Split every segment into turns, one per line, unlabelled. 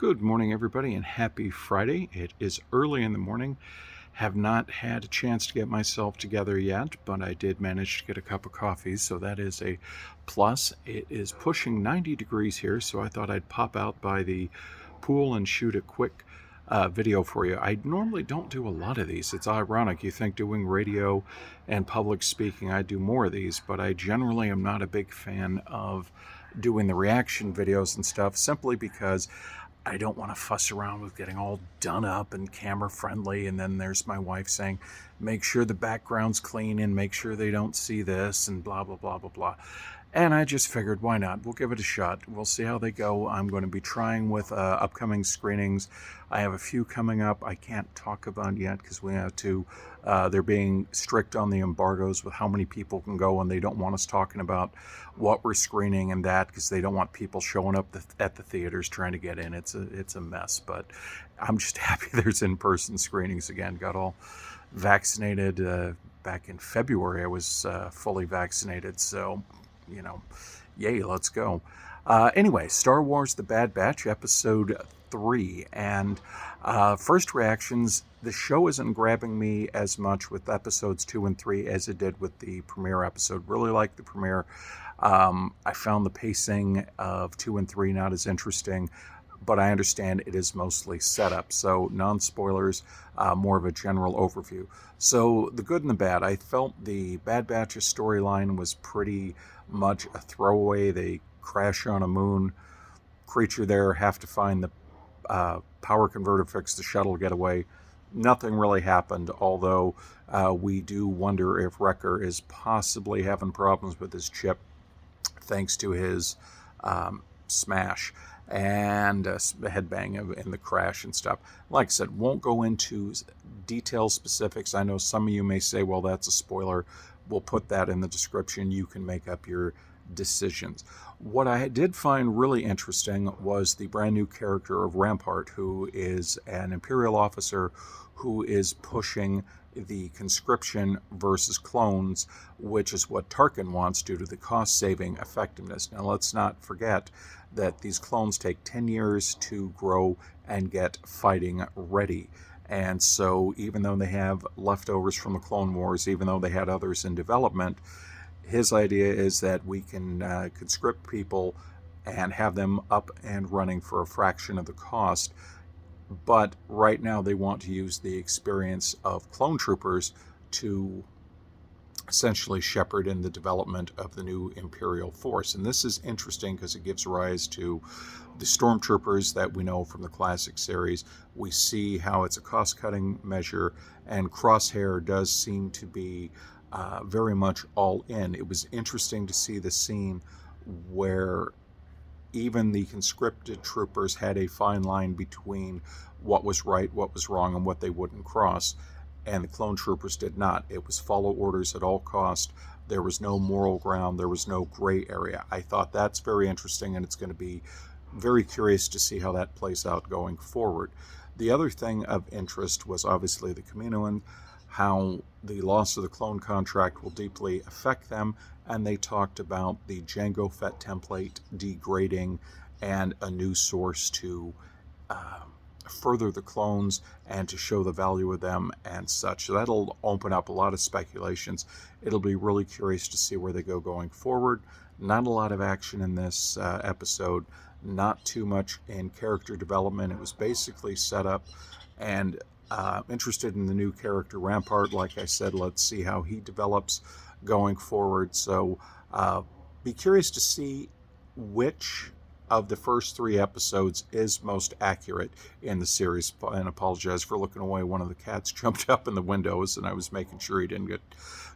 Good morning, everybody, and happy Friday. It is early in the morning. Have not had a chance to get myself together yet, but I did manage to get a cup of coffee, so that is a plus. It is pushing 90 degrees here, so I thought I'd pop out by the pool and shoot a quick video for you. I normally don't do a lot of these. It's ironic. You think doing radio and public speaking, I do more of these, but I generally am not a big fan of doing the reaction videos and stuff simply because I don't want to fuss around with getting all done up and camera friendly. And then there's my wife saying, make sure the background's clean and make sure they don't see this and blah, blah, blah, blah, blah. And I just figured, why not? We'll give it a shot. We'll see how they go. I'm going to be trying with upcoming screenings. I have a few coming up I can't talk about yet because we have to, they're being strict on the embargoes with how many people can go, and they don't want us talking about what we're screening and that because they don't want people showing up at the theaters trying to get in. It's a mess, but I'm just happy there's in-person screenings again. Got all vaccinated back in February. I was fully vaccinated, so yay, let's go. Anyway, Star Wars The Bad Batch, Episode 3. And first reactions, the show isn't grabbing me as much with Episodes 2 and 3 as it did with the premiere episode. Really liked the premiere. I found the pacing of 2 and 3 not as interesting, but I understand it is mostly setup. So non-spoilers, more of a general overview. So the good and the bad. I felt the Bad Batch's storyline was pretty much a throwaway. They crash on a moon, creature there, have to find the power converter, fix the shuttle, get away. Nothing really happened, although we do wonder if Wrecker is possibly having problems with his chip thanks to his smash and headbang in the crash and stuff. Like I said, won't go into detail specifics. I know some of you may say, well, that's a spoiler. We'll put that in the description. You can make up your decisions. What I did find really interesting was the brand new character of Rampart, who is an Imperial officer who is pushing the conscription versus clones, which is what Tarkin wants due to the cost-saving effectiveness. Now, let's not forget that these clones take 10 years to grow and get fighting ready. And so even though they have leftovers from the Clone Wars, even though they had others in development, his idea is that we can conscript people and have them up and running for a fraction of the cost. But right now they want to use the experience of clone troopers to essentially shepherd in the development of the new Imperial force. And this is interesting because it gives rise to the stormtroopers that we know from the classic series. We see how it's a cost-cutting measure, and Crosshair does seem to be very much all in. It was interesting to see the scene where even the conscripted troopers had a fine line between what was right, what was wrong, and what they wouldn't cross. And the clone troopers did not. It was follow orders at all cost. There was no moral ground. There was no gray area. I thought that's very interesting, and it's going to be very curious to see how that plays out going forward. The other thing of interest was obviously the Kaminoan, how the loss of the clone contract will deeply affect them, and they talked about the Jango Fett template degrading and a new source to further the clones and to show the value of them and such. So that'll open up a lot of speculations. It'll be really curious to see where they go going forward. Not a lot of action in this episode, not too much in character development. It was basically set up, and interested in the new character Rampart. Like I said, let's see how he develops going forward. So be curious to see which of the first 3 episodes is most accurate in the series. And apologize for looking away. One of the cats jumped up in the windows, and I was making sure he didn't get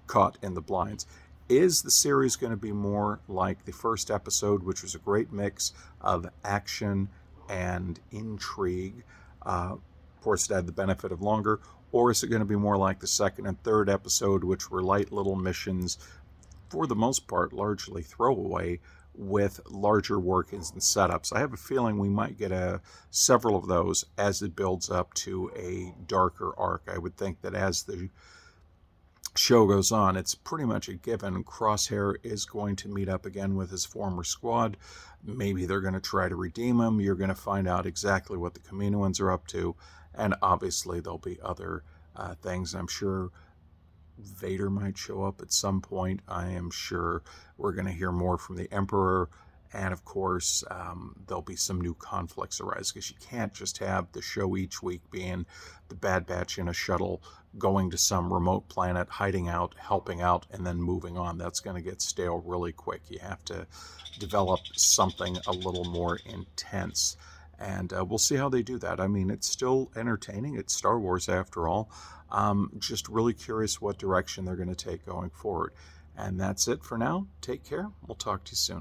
caught in the blinds. Is the series going to be more like the first episode, which was a great mix of action and intrigue? Of course, it had the benefit of longer. Or is it going to be more like the second and third episode, which were light little missions, for the most part, largely throwaway, with larger workings and setups? I have a feeling we might get several of those as it builds up to a darker arc. I would think that as the show goes on, it's pretty much a given. Crosshair is going to meet up again with his former squad. Maybe they're going to try to redeem him. You're going to find out exactly what the Kaminoans are up to, and obviously there'll be other things. I'm sure Vader might show up at some point. I am sure we're going to hear more from the Emperor. And of course, there'll be some new conflicts arise, because you can't just have the show each week being the Bad Batch in a shuttle going to some remote planet, hiding out, helping out, and then moving on. That's going to get stale really quick. You have to develop something a little more intense. And we'll see how they do that. I mean, it's still entertaining. It's Star Wars after all. Just really curious what direction they're going to take going forward. And that's it for now. Take care. We'll talk to you soon.